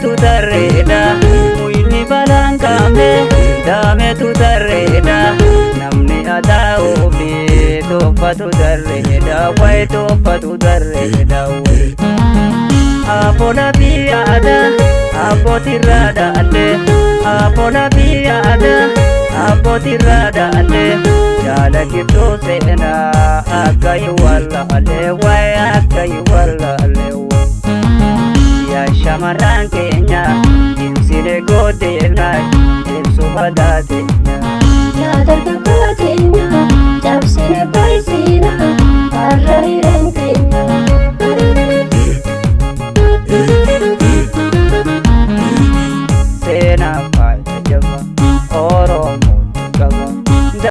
tu tarreedha muyni balaan kaamne daametu tarreedha namni adaa'uu fi tuuffatu tarreedha wayi tuuffatu tarreedha wayi Apola biada, apotirada ade, apola biada, apotirada ade. Jala gitu sena, akai wala ade, wai akai wala ade. Ya shamaran Kenya, imsile godena, imsu badadena. Ya dargaggooteenyaa